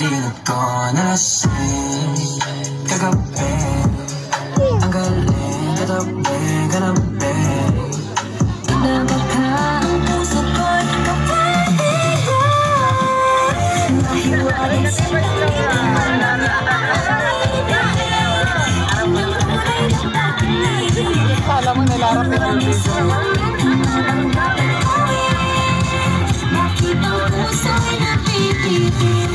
Pagdilat ko nalasing kagabi. Ang galing katabi, kanabi. Nabaka ang puso ko'y kapatid. Mahiwaring sila alam mo, nilarap na ang video. Bakit ang puso'y napipitin?